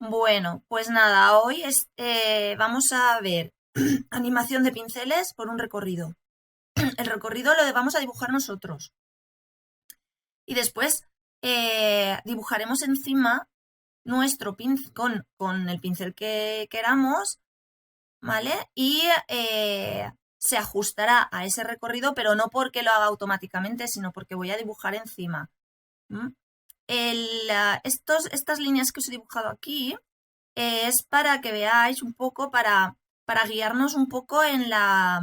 Bueno, pues nada, hoy vamos a ver animación de pinceles por un recorrido. El recorrido vamos a dibujar nosotros y después dibujaremos encima nuestro pincel con el pincel que queramos, ¿vale? Y se ajustará a ese recorrido, pero no porque lo haga automáticamente, sino porque voy a dibujar encima. ¿Mm? Estas líneas que os he dibujado aquí es para que veáis un poco, para guiarnos un poco en la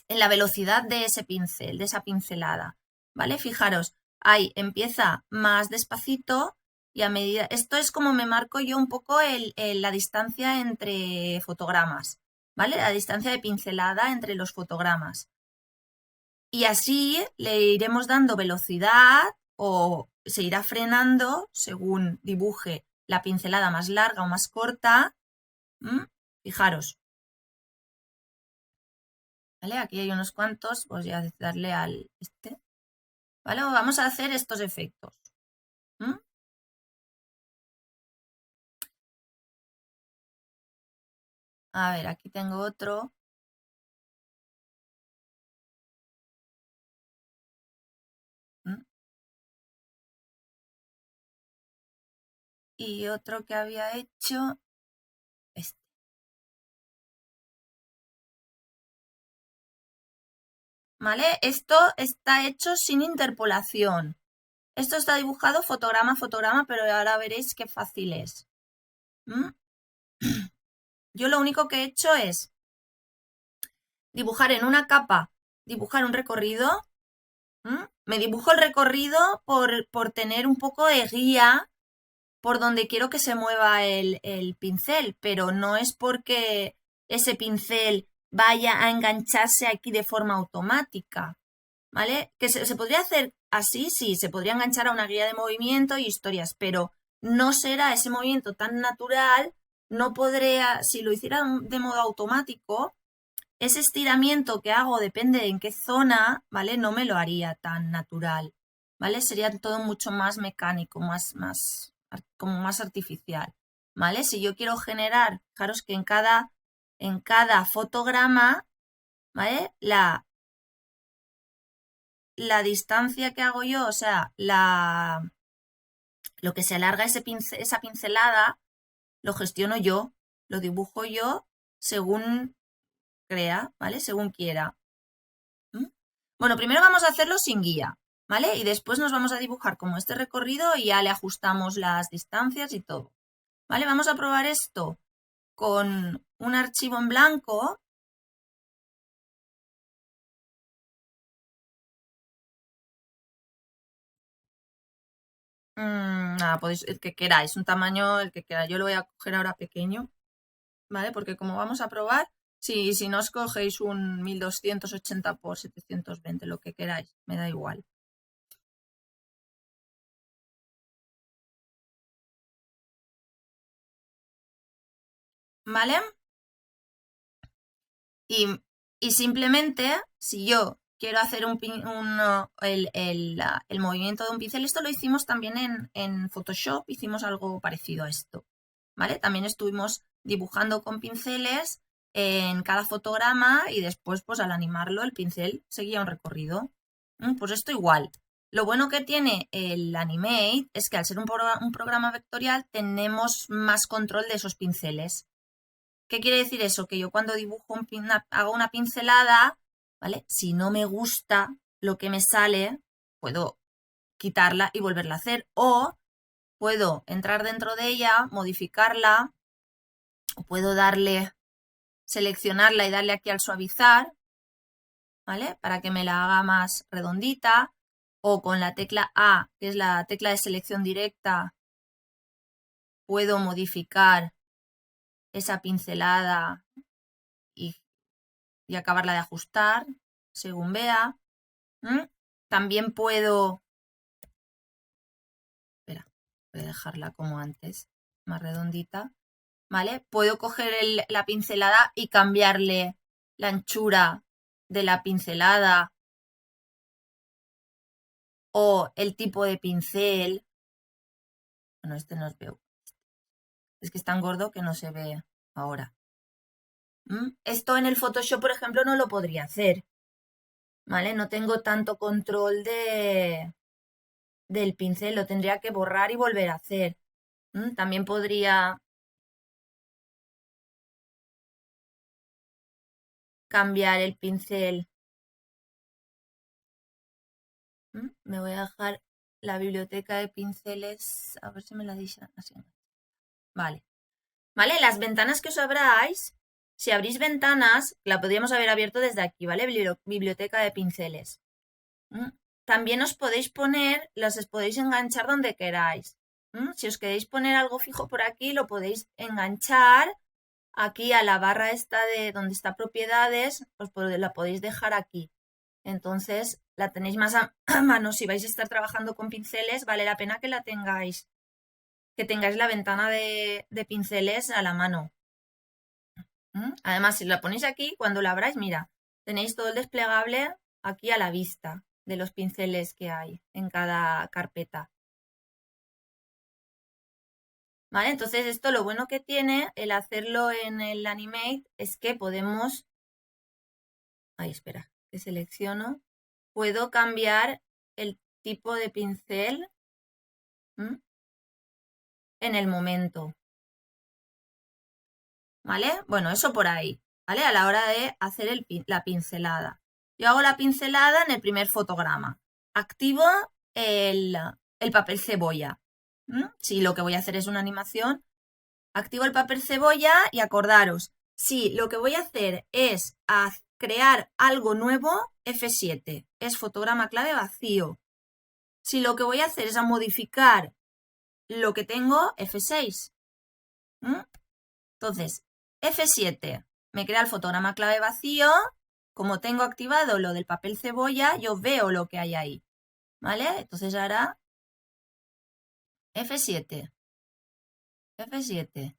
velocidad de ese pincel, de esa pincelada, ¿vale? Fijaros, ahí empieza más despacito y a medida, esto es como me marco yo un poco la distancia entre fotogramas, ¿vale? La distancia de pincelada entre los fotogramas. Y así le iremos dando velocidad o se irá frenando según dibuje la pincelada más larga o más corta. Fijaros, ¿vale? Aquí hay unos cuantos, pues ya darle al este, ¿vale? Vamos a hacer estos efectos. ¿Mm? A ver, aquí tengo otro. ¿Mm? Y otro que había hecho, este. ¿Vale? Esto está hecho sin interpolación. Esto está dibujado fotograma a fotograma, pero ahora veréis qué fácil es. ¿Mm? Yo lo único que he hecho es dibujar en una capa, dibujar un recorrido. Me dibujo el recorrido por tener un poco de guía por donde quiero que se mueva el pincel, pero no es porque ese pincel vaya a engancharse aquí de forma automática, ¿vale? Que se podría hacer así, sí, se podría enganchar a una guía de movimiento y historias, pero no será ese movimiento tan natural, no podría, si lo hiciera de modo automático, ese estiramiento que hago depende de en qué zona, ¿vale? No me lo haría tan natural, ¿vale? Sería todo mucho más mecánico, como más artificial, ¿vale? Si yo quiero generar, fijaros que en cada fotograma, ¿vale? La distancia que hago yo, o sea, lo que se alarga esa pincelada, lo gestiono yo, lo dibujo yo según crea, ¿vale? Según quiera. ¿Mm? Bueno, primero vamos a hacerlo sin guía, ¿vale? Y después nos vamos a dibujar como este recorrido y ya le ajustamos las distancias y todo. ¿Vale? Vamos a probar esto con un archivo en blanco. Nada, podéis, el que queráis, un tamaño, el que queráis. Yo lo voy a coger ahora pequeño, ¿vale? Porque como vamos a probar, si no os cogéis un 1280 por 720, lo que queráis, me da igual. ¿Vale? Y, y simplemente, si yo quiero hacer el movimiento de un pincel, esto lo hicimos también en Photoshop, hicimos algo parecido a esto, ¿vale? También estuvimos dibujando con pinceles en cada fotograma y después, pues al animarlo, el pincel seguía un recorrido. Pues esto igual. Lo bueno que tiene el Animate es que al ser un programa vectorial tenemos más control de esos pinceles. ¿Qué quiere decir eso? Que yo cuando dibujo hago una pincelada, ¿vale? Si no me gusta lo que me sale, puedo quitarla y volverla a hacer. O puedo entrar dentro de ella, modificarla, o puedo seleccionarla y darle aquí al suavizar, ¿vale? Para que me la haga más redondita. O con la tecla A, que es la tecla de selección directa, puedo modificar esa pincelada y y acabarla de ajustar según vea. También puedo, espera, voy a dejarla como antes, más redondita, ¿vale? Puedo coger la pincelada y cambiarle la anchura de la pincelada o el tipo de pincel. Bueno, este no os veo. Es que es tan gordo que no se ve ahora. Esto en el Photoshop, por ejemplo, no lo podría hacer, ¿vale? No tengo tanto control del pincel, lo tendría que borrar y volver a hacer. También podría cambiar el pincel. Me voy a dejar la biblioteca de pinceles, a ver si me la dicen así. Vale. ¿Vale? Las ventanas que os abráis, si abrís ventanas, la podríamos haber abierto desde aquí, ¿vale? Biblioteca de pinceles. También os podéis poner, las podéis enganchar donde queráis. Si os queréis poner algo fijo por aquí, lo podéis enganchar aquí a la barra esta de donde está propiedades, la podéis dejar aquí. Entonces la tenéis más a mano. Si vais a estar trabajando con pinceles, vale la pena que la tengáis, que tengáis la ventana de pinceles a la mano. Además, si la ponéis aquí, cuando la abráis, mira, tenéis todo el desplegable aquí a la vista de los pinceles que hay en cada carpeta. ¿Vale? Entonces esto lo bueno que tiene el hacerlo en el Animate es que podemos... Ahí, espera, que selecciono. Puedo cambiar el tipo de pincel en el momento. ¿Vale? Bueno, eso por ahí, ¿vale? A la hora de hacer la pincelada. Yo hago la pincelada en el primer fotograma. Activo el papel cebolla. Si lo que voy a hacer es una animación, activo el papel cebolla y acordaros, si lo que voy a hacer es crear algo nuevo, F7, es fotograma clave vacío. Si lo que voy a hacer es modificar lo que tengo, F6. Entonces, F7 me crea el fotograma clave vacío. Como tengo activado lo del papel cebolla, yo veo lo que hay ahí. ¿Vale? Entonces ahora F7. F7.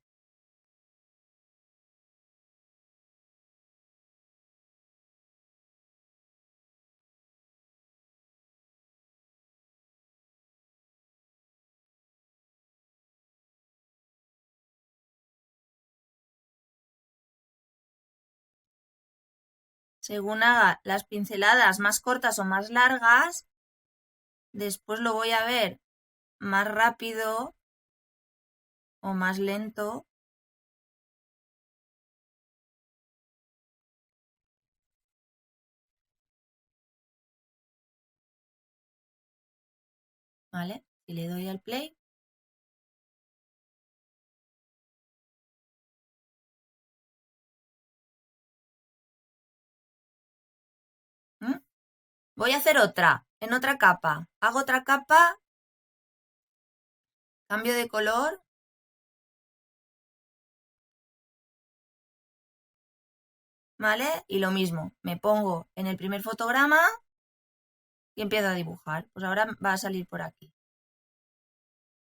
Según haga las pinceladas más cortas o más largas, después lo voy a ver más rápido o más lento. ¿Vale? Si le doy al play. Voy a hacer otra, en otra capa. Hago otra capa, cambio de color. ¿Vale? Y lo mismo, me pongo en el primer fotograma y empiezo a dibujar. Pues ahora va a salir por aquí.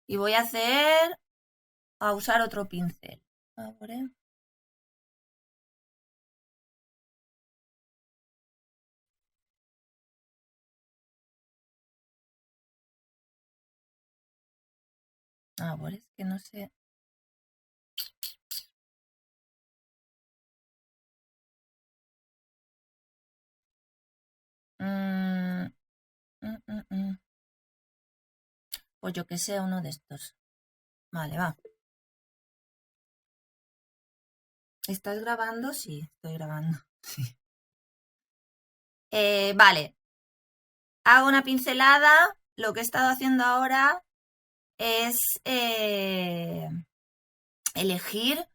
Y voy a usar otro pincel. Ahora. Ahora es que no sé. Pues yo que sé, uno de estos. Vale, va. ¿Estás grabando? Sí, estoy grabando. Sí. Vale. Hago una pincelada. Lo que he estado haciendo ahora es elegir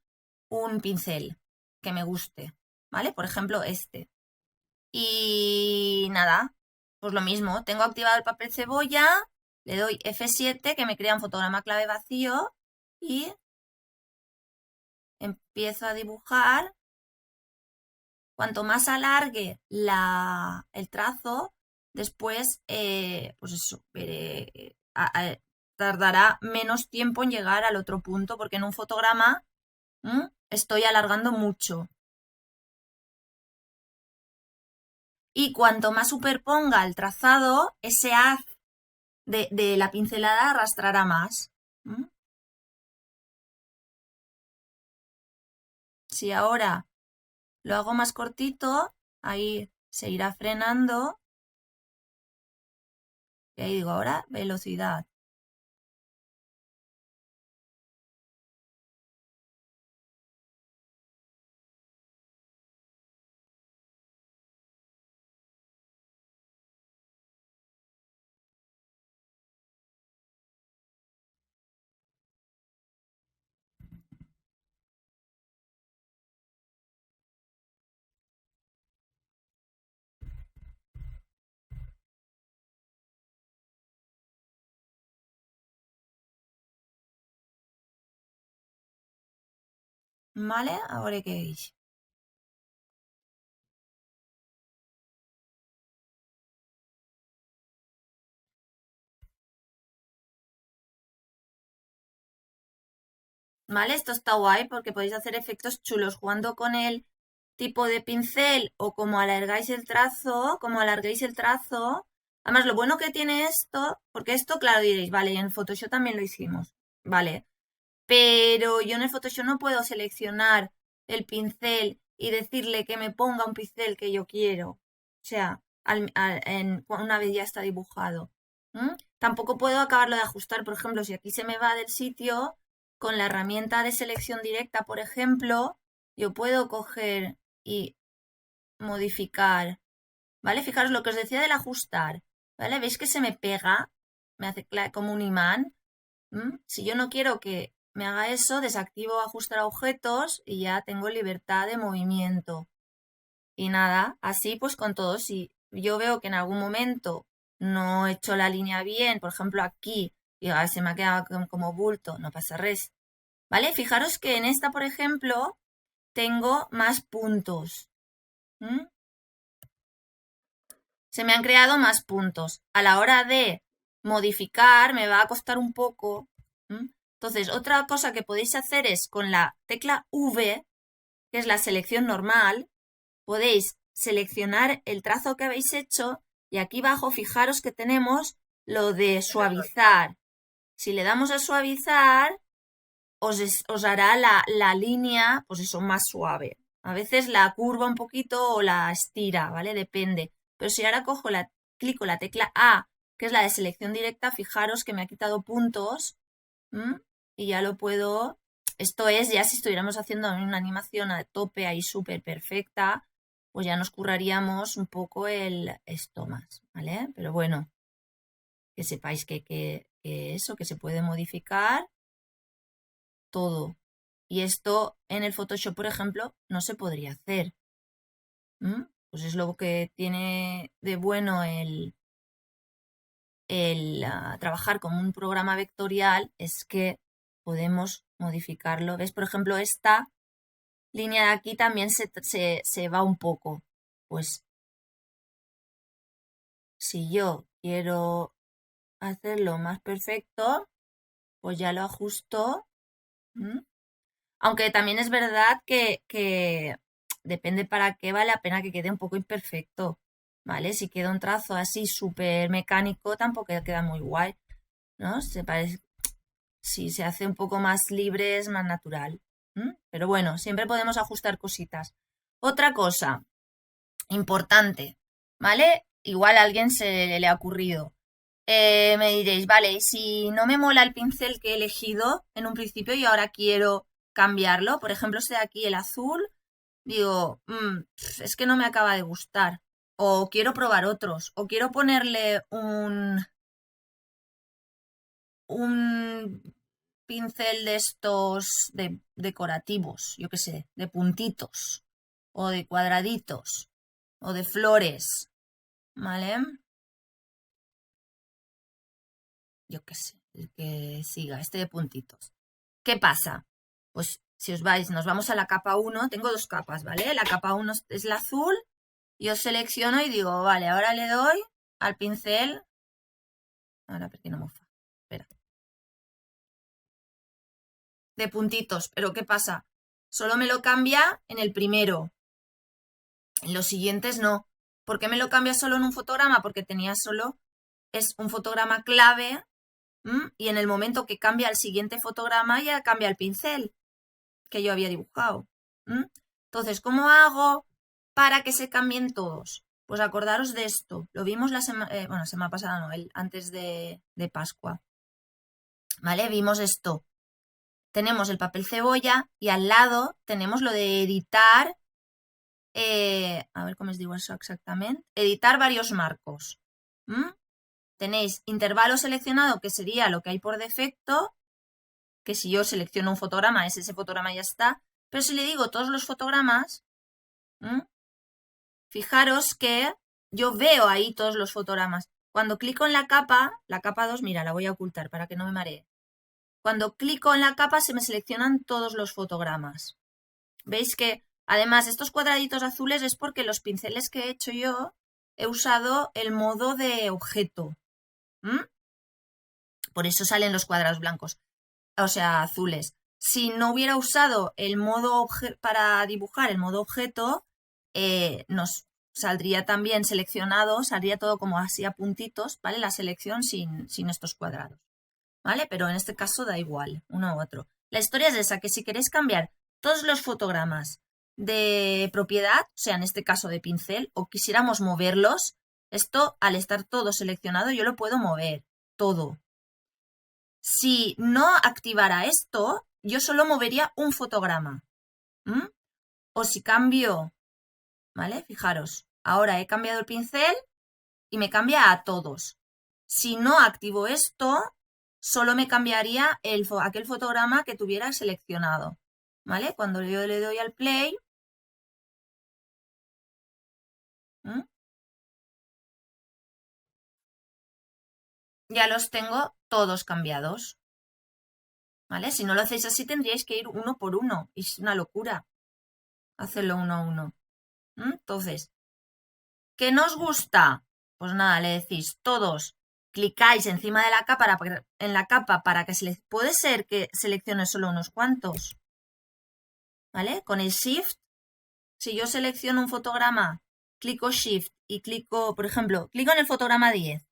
un pincel que me guste. ¿Vale? Por ejemplo, este. Y nada, pues lo mismo. Tengo activado el papel cebolla. Le doy F7 que me crea un fotograma clave vacío. Y empiezo a dibujar. Cuanto más alargue el trazo, después, pues eso, tardará menos tiempo en llegar al otro punto, porque en un fotograma estoy alargando mucho. Y cuanto más superponga el trazado, ese haz de la pincelada arrastrará más. Si ahora lo hago más cortito, ahí se irá frenando. Y ahí digo, ahora velocidad. ¿Vale? Ahora que veis. ¿Vale? Esto está guay porque podéis hacer efectos chulos jugando con el tipo de pincel o como alargáis el trazo, Además, lo bueno que tiene esto, porque esto, claro, diréis, vale, y en Photoshop también lo hicimos, vale, pero yo en el Photoshop no puedo seleccionar el pincel y decirle que me ponga un pincel que yo quiero. O sea, una vez ya está dibujado. Tampoco puedo acabarlo de ajustar. Por ejemplo, si aquí se me va del sitio, con la herramienta de selección directa, por ejemplo, yo puedo coger y modificar. ¿Vale? Fijaros lo que os decía del ajustar. ¿Vale? ¿Veis que se me pega? Me hace como un imán. Si yo no quiero que me haga eso, desactivo ajustar a objetos y ya tengo libertad de movimiento. Y nada, así pues con todo. Si yo veo que en algún momento no he hecho la línea bien, por ejemplo aquí, y se me ha quedado como bulto, no pasa res. ¿Vale? Fijaros que en esta, por ejemplo, tengo más puntos. Se me han creado más puntos. A la hora de modificar me va a costar un poco. Entonces, otra cosa que podéis hacer es con la tecla V, que es la selección normal, podéis seleccionar el trazo que habéis hecho y aquí abajo fijaros que tenemos lo de suavizar. Si le damos a suavizar, os hará la línea, pues eso, más suave. A veces la curva un poquito o la estira, ¿vale? Depende. Pero si ahora clico la tecla A, que es la de selección directa, fijaros que me ha quitado puntos y ya lo puedo. Esto es ya si estuviéramos haciendo una animación a tope ahí súper perfecta, pues ya nos curraríamos un poco esto más, ¿vale? Pero bueno, que sepáis que eso, que se puede modificar todo. Y esto en el Photoshop, por ejemplo, no se podría hacer. Pues es lo que tiene de bueno el trabajar con un programa vectorial, es que podemos modificarlo. ¿Ves? Por ejemplo, esta línea de aquí también se va un poco. Pues si yo quiero hacerlo más perfecto, pues ya lo ajusto. Aunque también es verdad que depende para qué vale la pena que quede un poco imperfecto, ¿vale? Si queda un trazo así súper mecánico, tampoco queda muy guay, ¿no? Si se hace un poco más libre, es más natural. Pero bueno, siempre podemos ajustar cositas. Otra cosa importante, ¿vale? Igual a alguien se le ha ocurrido. Me diréis, vale, si no me mola el pincel que he elegido en un principio y ahora quiero cambiarlo, por ejemplo, este de aquí, el azul, digo, es que no me acaba de gustar. O quiero probar otros, o quiero ponerle un pincel de estos decorativos, yo qué sé, de puntitos, o de cuadraditos, o de flores, ¿vale? Yo qué sé, el que siga, este de puntitos. ¿Qué pasa? Pues si os vais, nos vamos a la capa 1, tengo dos capas, ¿vale? La capa 1 es la azul, y os selecciono y digo, vale, ahora le doy al pincel. Ahora, ¿por qué no mofa? Espera. De puntitos, pero ¿qué pasa? Solo me lo cambia en el primero. En los siguientes no. ¿Por qué me lo cambia solo en un fotograma? Porque tenía solo, es un fotograma clave y en el momento que cambia el siguiente fotograma ya cambia el pincel que yo había dibujado. ¿Mm? Entonces, ¿cómo hago para que se cambien todos? Pues acordaros de esto. Lo vimos la semana pasada, no, antes de Pascua. ¿Vale? Vimos esto. Tenemos el papel cebolla y al lado tenemos lo de editar. A ver cómo os digo eso exactamente. Editar varios marcos. Tenéis intervalo seleccionado, que sería lo que hay por defecto, que si yo selecciono un fotograma, ese fotograma ya está. Pero si le digo todos los fotogramas, fijaros que yo veo ahí todos los fotogramas. Cuando clico en la capa 2, mira, la voy a ocultar para que no me maree. Cuando clico en la capa se me seleccionan todos los fotogramas. ¿Veis que además estos cuadraditos azules es porque los pinceles que he hecho yo he usado el modo de objeto? Por eso salen los cuadrados blancos, o sea, azules. Si no hubiera usado el modo para dibujar el modo objeto, nos saldría también seleccionado, saldría todo como así a puntitos, ¿vale? La selección sin estos cuadrados, ¿vale? Pero en este caso da igual, uno u otro. La historia es esa, que si queréis cambiar todos los fotogramas de propiedad, o sea, en este caso de pincel, o quisiéramos moverlos, esto al estar todo seleccionado yo lo puedo mover, todo. Si no activara esto, yo solo movería un fotograma. O si cambio, ¿vale? Fijaros, ahora he cambiado el pincel y me cambia a todos. Si no activo esto, solo me cambiaría aquel fotograma que tuviera seleccionado, ¿vale? Cuando yo le doy al play, ya los tengo todos cambiados, ¿vale? Si no lo hacéis así tendríais que ir uno por uno y es una locura hacerlo uno a uno. Entonces, ¿qué nos gusta? Pues nada, le decís todos, clicáis encima de la capa en la capa para que puede ser que seleccione solo unos cuantos, ¿vale? Con el Shift, si yo selecciono un fotograma, clico Shift y clico, por ejemplo, clico en el fotograma 10,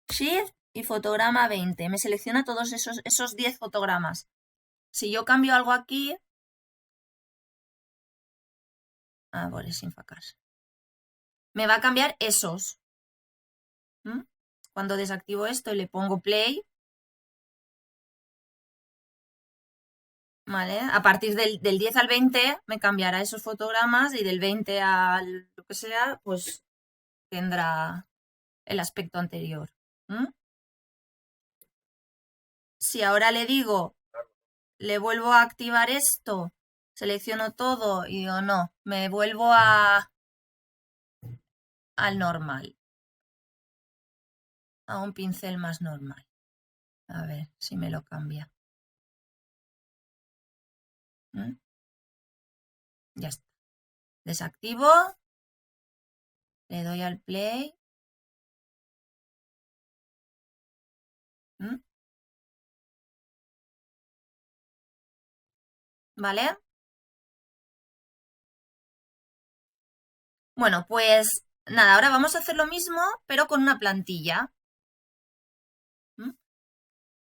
Shift y fotograma 20, me selecciona todos esos 10 fotogramas. Si yo cambio algo aquí, ahora sin facas, me va a cambiar esos. Cuando desactivo esto y le pongo play, ¿vale? A partir del 10 al 20 me cambiará esos fotogramas y del 20 al lo que sea, pues tendrá el aspecto anterior. Si ahora le digo, le vuelvo a activar esto, selecciono todo y digo, no, me vuelvo al normal, a un pincel más normal. A ver si me lo cambia. Ya está. Desactivo, le doy al play. ¿Vale? Bueno, pues nada, ahora vamos a hacer lo mismo, pero con una plantilla.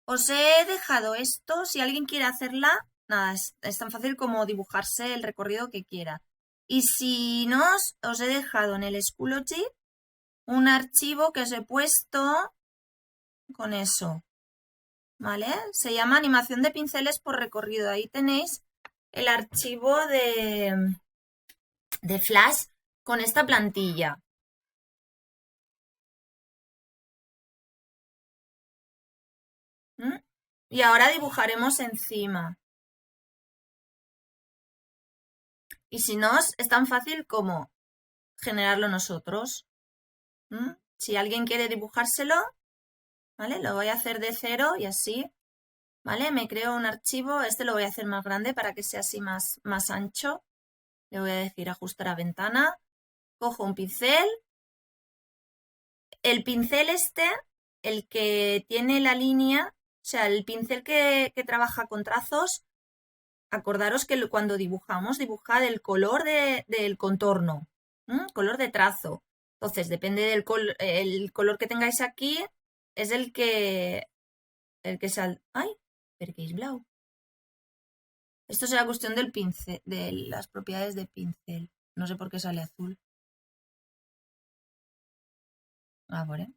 Os he dejado esto, si alguien quiere hacerla, nada, es tan fácil como dibujarse el recorrido que quiera. Y si no, os he dejado en el Schoology un archivo que os he puesto con eso, ¿vale? Se llama animación de pinceles por recorrido. Ahí tenéis el archivo de Flash con esta plantilla. Y ahora dibujaremos encima. Y si no, es tan fácil como generarlo nosotros. Si alguien quiere dibujárselo, ¿vale? Lo voy a hacer de cero y así, ¿vale? Me creo un archivo, este lo voy a hacer más grande para que sea así más ancho. Le voy a decir ajustar a ventana. Cojo un pincel. El pincel el que tiene la línea, o sea, el pincel que trabaja con trazos, acordaros que cuando dibujamos, dibujad el color del contorno, color de trazo. Entonces, depende del el color que tengáis aquí, es el que sal... ¡Ay! ¿Per qué es blau? Esto será cuestión del pincel, de las propiedades de pincel. No sé por qué sale azul. Ah, bueno.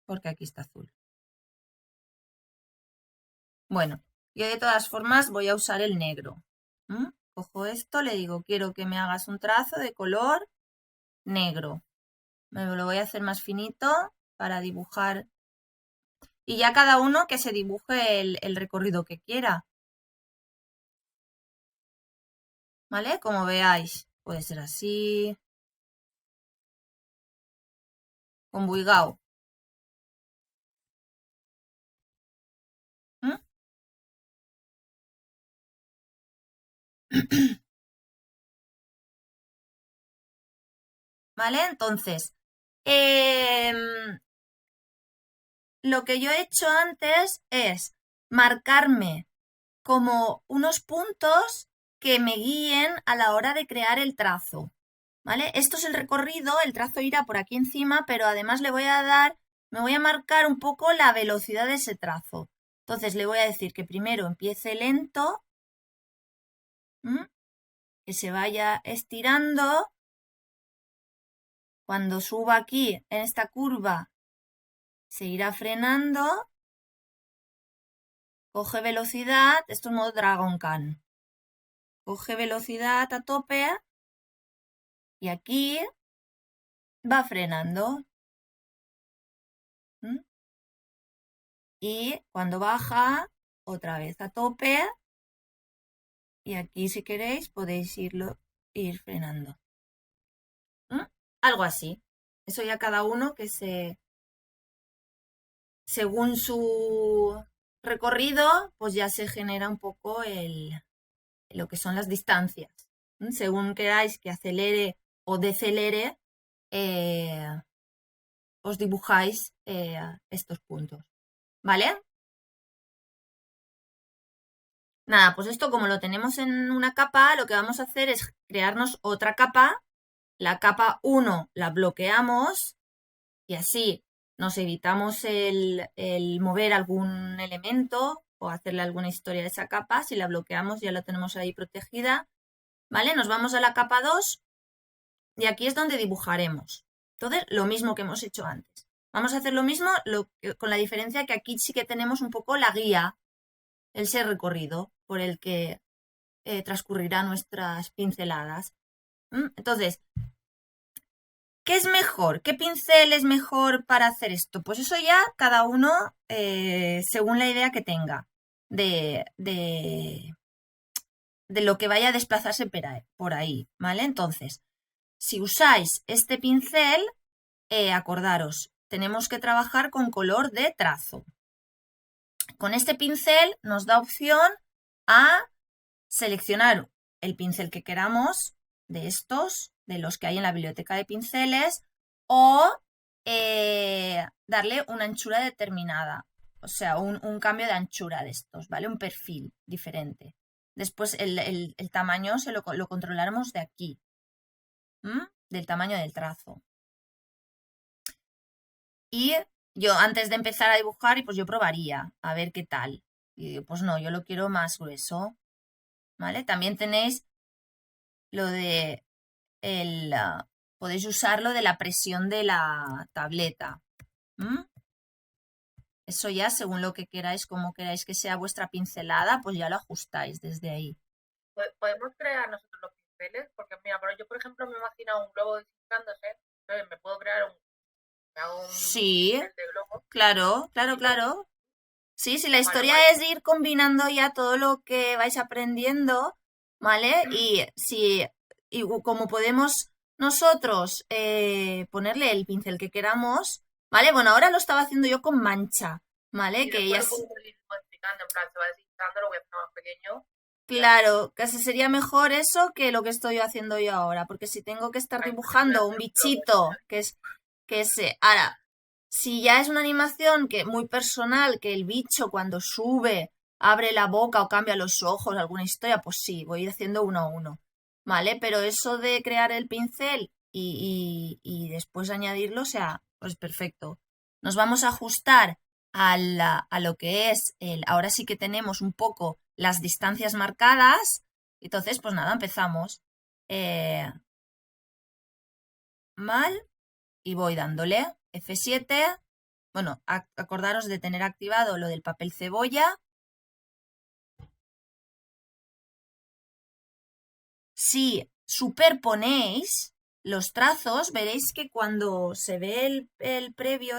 Porque aquí está azul. Bueno, yo de todas formas voy a usar el negro. Cojo esto, le digo, quiero que me hagas un trazo de color negro. Me lo voy a hacer más finito para dibujar. Y ya cada uno que se dibuje el recorrido que quiera. ¿Vale? Como veáis, puede ser así, con buigao. ¿Mm? ¿Vale? Entonces, lo que yo he hecho antes es marcarme como unos puntos que me guíen a la hora de crear el trazo. ¿Vale? Esto es el recorrido, el trazo irá por aquí encima, pero además le voy a dar, me voy a marcar un poco la velocidad de ese trazo. Entonces le voy a decir que primero empiece lento, que se vaya estirando. Cuando suba aquí en esta curva, se irá frenando. Coge velocidad, esto es modo Dragon Khan. Coge velocidad a tope y aquí va frenando. Y cuando baja, otra vez a tope. Y aquí, si queréis, podéis ir frenando. Algo así. Eso ya cada uno que según su recorrido, pues ya se genera un poco lo que son las distancias. Según queráis que acelere o decelere, os dibujáis estos puntos. ¿Vale? Nada, pues esto como lo tenemos en una capa, lo que vamos a hacer es crearnos otra capa. La capa 1 la bloqueamos y así nos evitamos el mover algún elemento o hacerle alguna historia a esa capa. Si la bloqueamos ya la tenemos ahí protegida. ¿Vale? Nos vamos a la capa 2 y aquí es donde dibujaremos. Entonces, lo mismo que hemos hecho antes. Vamos a hacer lo mismo con la diferencia que aquí sí que tenemos un poco la guía, ese recorrido por el que transcurrirán nuestras pinceladas. Entonces, ¿qué es mejor? ¿Qué pincel es mejor para hacer esto? Pues eso ya cada uno según la idea que tenga de lo que vaya a desplazarse por ahí, ¿vale? Entonces, si usáis este pincel, acordaros, tenemos que trabajar con color de trazo. Con este pincel nos da opción a seleccionar el pincel que queramos de estos, de los que hay en la biblioteca de pinceles, o darle una anchura determinada, o sea, un cambio de anchura de estos, ¿vale? Un perfil diferente. Después el tamaño lo controlaremos de aquí, del tamaño del trazo. Y yo antes de empezar a dibujar, pues yo probaría a ver qué tal. Y pues no, yo lo quiero más grueso, ¿vale? También tenéis lo de podéis usar lo de la presión de la tableta. Eso ya, según lo que queráis, como queráis que sea vuestra pincelada, pues ya lo ajustáis desde ahí. ¿Podemos crear nosotros los pinceles? Porque mira, pero yo por ejemplo me imagino un globo desinflándose, entonces me puedo crear Sí, pincel de globo. claro, claro, claro. Sí, la historia es ir combinando ya todo lo que vais aprendiendo, ¿vale? Y como podemos nosotros ponerle el pincel que queramos, ¿vale? Bueno, ahora lo estaba haciendo yo con mancha, ¿vale? Y que después ya lo puedo ir modificando, en plan, se va desinflando, lo voy a hacer más pequeño. Claro, casi sería mejor eso que lo que estoy haciendo yo ahora, porque si tengo que estar dibujando un bichito ahora, si ya es una animación que muy personal, que el bicho cuando sube abre la boca o cambia los ojos, alguna historia, pues sí, voy a ir haciendo uno a uno, ¿vale? Pero eso de crear el pincel y después añadirlo, o sea, pues perfecto. Nos vamos a ajustar a lo que es ahora sí que tenemos un poco las distancias marcadas. Entonces, pues nada, empezamos. Mal, y voy dándole F7. Bueno, acordaros de tener activado lo del papel cebolla. Si superponéis los trazos, veréis que cuando se ve el previo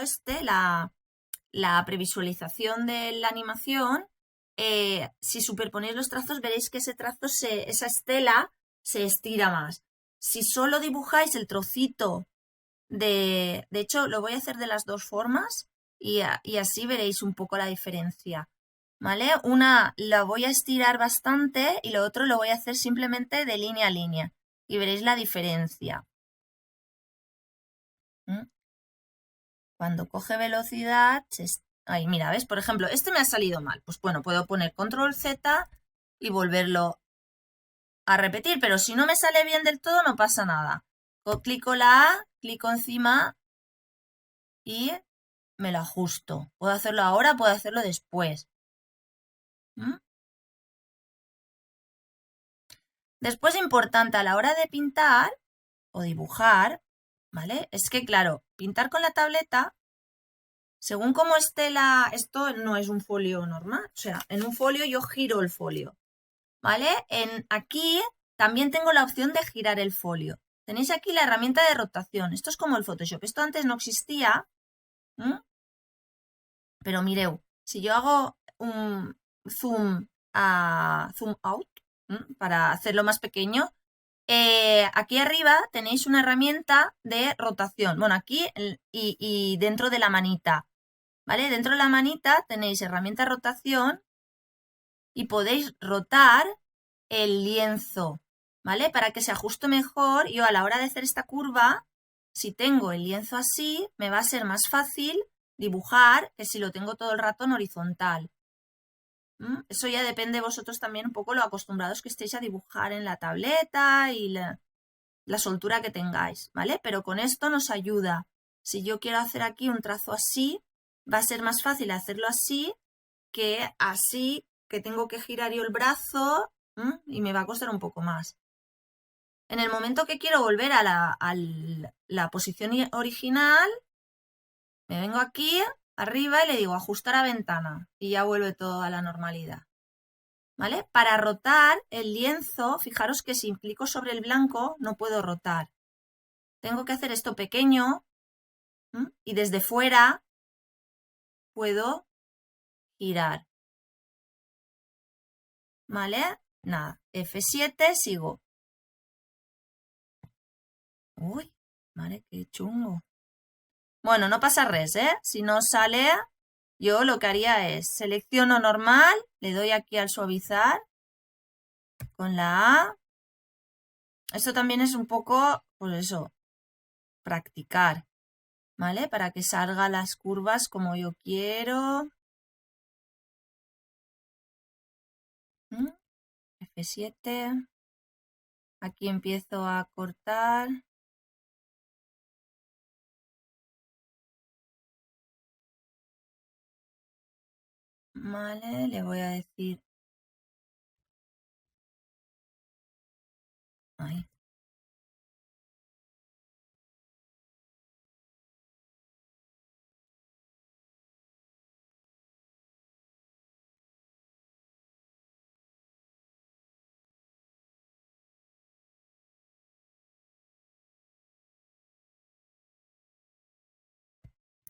la previsualización de la animación, si superponéis los trazos, veréis que ese trazo, esa estela, se estira más. Si solo dibujáis el trocito de hecho, lo voy a hacer de las dos formas y así veréis un poco la diferencia. ¿Vale? Una la voy a estirar bastante y lo otro lo voy a hacer simplemente de línea a línea y veréis la diferencia. ¿Mm? Cuando coge velocidad, ahí, mira, ¿ves? Por ejemplo, este me ha salido mal. Pues bueno, puedo poner control Z y volverlo a repetir, pero si no me sale bien del todo, no pasa nada. Clico la A, clico encima y me lo ajusto. Puedo hacerlo ahora, puedo hacerlo después. ¿Mm? Después, importante a la hora de pintar o dibujar, ¿vale? Es que, claro, pintar con la tableta, según cómo esté esto no es un folio normal. O sea, en un folio yo giro el folio, ¿vale? Aquí también tengo la opción de girar el folio. Tenéis aquí la herramienta de rotación. Esto es como el Photoshop. Esto antes no existía. Pero mireu, si yo hago un zoom out para hacerlo más pequeño, aquí arriba tenéis una herramienta de rotación. Bueno, aquí y dentro de la manita, ¿vale? Dentro de la manita tenéis herramienta de rotación y podéis rotar el lienzo, ¿vale? Para que se ajuste mejor. Yo a la hora de hacer esta curva, si tengo el lienzo así, me va a ser más fácil dibujar que si lo tengo todo el rato en horizontal. Eso ya depende de vosotros también un poco lo acostumbrados que estéis a dibujar en la tableta y la soltura que tengáis, ¿vale? Pero con esto nos ayuda. Si yo quiero hacer aquí un trazo así, va a ser más fácil hacerlo así que tengo que girar yo el brazo y me va a costar un poco más. En el momento que quiero volver a la posición original, me vengo aquí arriba y le digo ajustar a ventana y ya vuelve todo a la normalidad. ¿Vale? Para rotar el lienzo, fijaros que si clico sobre el blanco no puedo rotar. Tengo que hacer esto pequeño y desde fuera puedo girar. ¿Vale? Nada, F7, sigo. Uy, vale, qué chungo. Bueno, no pasa res, ¿eh? Si no sale, yo lo que haría es selecciono normal, le doy aquí al suavizar con la A. Esto también es un poco, pues eso, practicar, ¿vale? Para que salgan las curvas como yo quiero. F7. Aquí empiezo a cortar. Vale, le voy a decir. Ahí.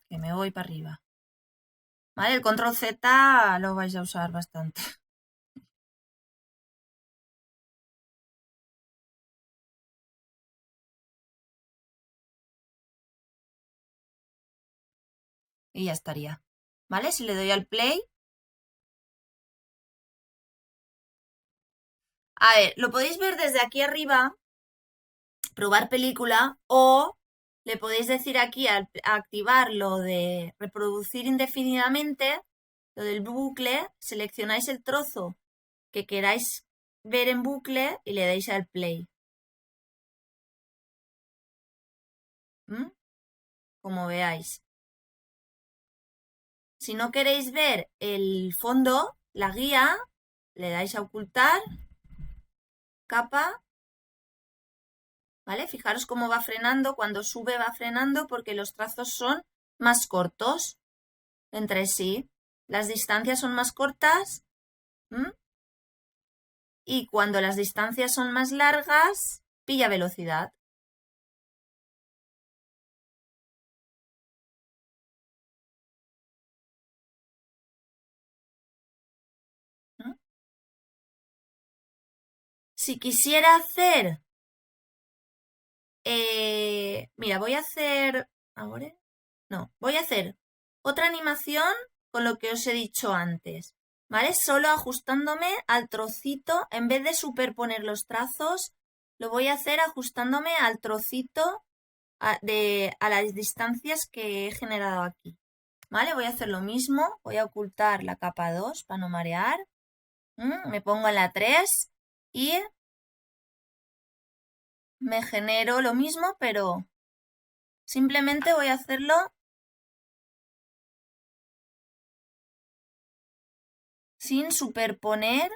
Que me voy para arriba. Vale, el control Z lo vais a usar bastante. Y ya estaría. ¿Vale? Si le doy al play. A ver, lo podéis ver desde aquí arriba, probar película, o le podéis decir aquí a activar lo de reproducir indefinidamente, lo del bucle, seleccionáis el trozo que queráis ver en bucle y le dais al play. Como veáis. Si no queréis ver el fondo, la guía, le dais a ocultar, capa, ¿vale? Fijaros cómo va frenando, cuando sube va frenando porque los trazos son más cortos entre sí. Las distancias son más cortas. Y cuando las distancias son más largas, pilla velocidad. Si quisiera hacer... mira, voy a hacer... ¿Ahora? No, voy a hacer otra animación con lo que os he dicho antes. ¿Vale? Solo ajustándome al trocito, en vez de superponer los trazos, lo voy a hacer ajustándome al trocito a las distancias que he generado aquí. ¿Vale? Voy a hacer lo mismo, voy a ocultar la capa 2 para no marear. Me pongo en la 3 y me genero lo mismo, pero simplemente voy a hacerlo sin superponer.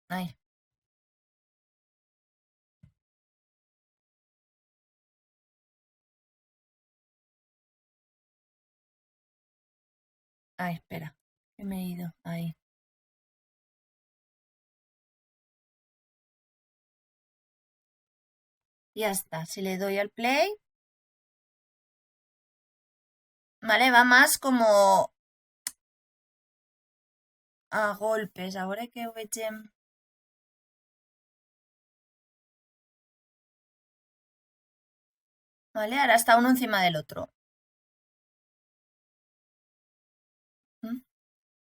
Ay, ay, espera, que me he ido ahí. Ya está, si le doy al play, ¿vale? Va más como a golpes. Ahora que veiem... ¿Vale? Ahora está uno encima del otro.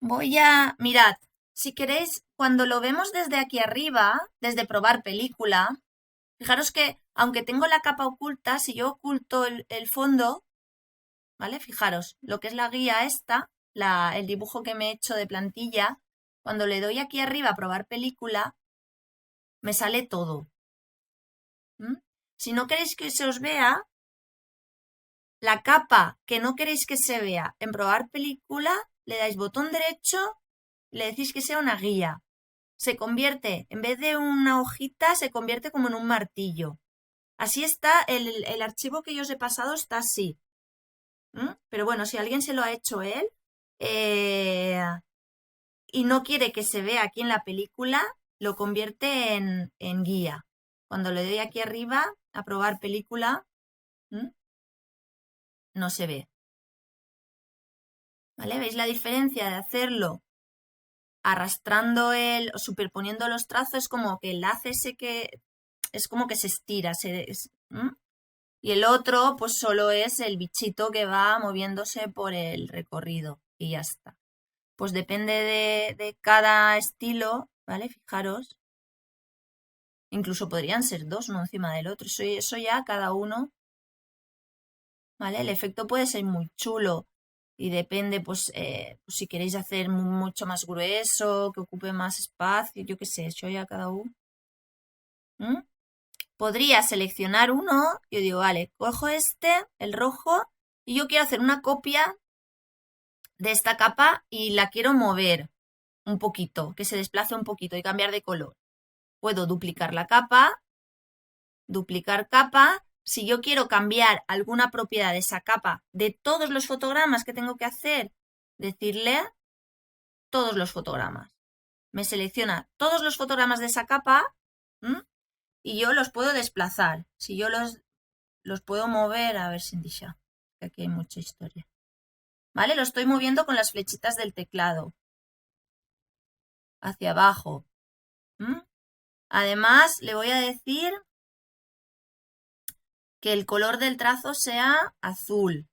Voy a... Mirad, si queréis, cuando lo vemos desde aquí arriba, desde probar película, fijaros que aunque tengo la capa oculta, si yo oculto el fondo, ¿vale? Fijaros, lo que es la guía esta, el dibujo que me he hecho de plantilla, cuando le doy aquí arriba a probar película, me sale todo. Si no queréis que se os vea, la capa que no queréis que se vea en probar película, le dais botón derecho, le decís que sea una guía. Se convierte, en vez de una hojita, se convierte como en un martillo. Así está, el archivo que yo os he pasado está así. Pero bueno, si alguien se lo ha hecho él y no quiere que se vea aquí en la película, lo convierte en guía. Cuando le doy aquí arriba a probar película, no se ve. ¿Vale? ¿Veis la diferencia de hacerlo arrastrando o superponiendo los trazos? Como que el enlace ese que es como que se estira. Y el otro, pues solo es el bichito que va moviéndose por el recorrido y ya está. Pues depende de cada estilo, ¿vale? Fijaros. Incluso podrían ser dos, uno encima del otro. Eso ya cada uno, ¿vale? El efecto puede ser muy chulo y depende, pues si queréis hacer mucho más grueso, que ocupe más espacio, yo qué sé, eso ya cada uno. Podría seleccionar uno, yo digo, vale, cojo este, el rojo, y yo quiero hacer una copia de esta capa y la quiero mover un poquito, que se desplace un poquito y cambiar de color. Puedo duplicar la capa, duplicar capa. Si yo quiero cambiar alguna propiedad de esa capa de todos los fotogramas que tengo que hacer, decirle todos los fotogramas. Me selecciona todos los fotogramas de esa capa y yo los puedo desplazar. Si yo los puedo mover, a ver, Sindisha, que aquí hay mucha historia. ¿Vale? Lo estoy moviendo con las flechitas del teclado. Hacia abajo. Además, le voy a decir que el color del trazo sea azul.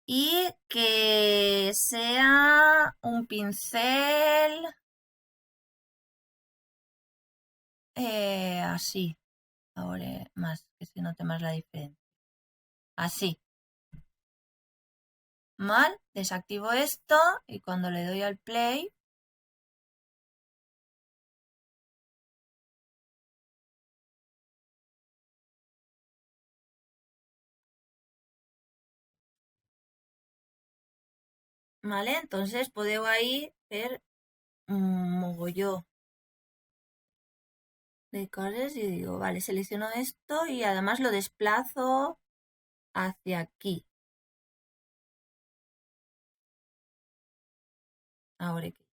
y que sea un pincel así. Ahora más, que se note más la diferencia. Así. Mal, desactivo esto y cuando le doy al play, ¿vale? Entonces puedo ahí ver un mogollón de cosas y digo, vale, selecciono esto y además lo desplazo hacia aquí. Ahora que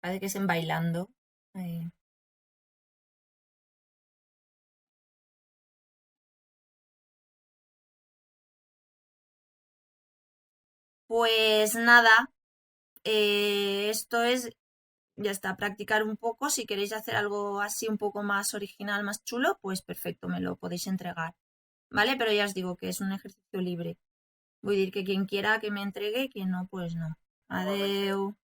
parece que es en bailando. Ahí. Pues nada, esto es, ya está, practicar un poco. Si queréis hacer algo así un poco más original, más chulo, pues perfecto, me lo podéis entregar. ¿Vale? Pero ya os digo que es un ejercicio libre. Voy a decir que quien quiera que me entregue y quien no, pues no. Igualmente. Adeu.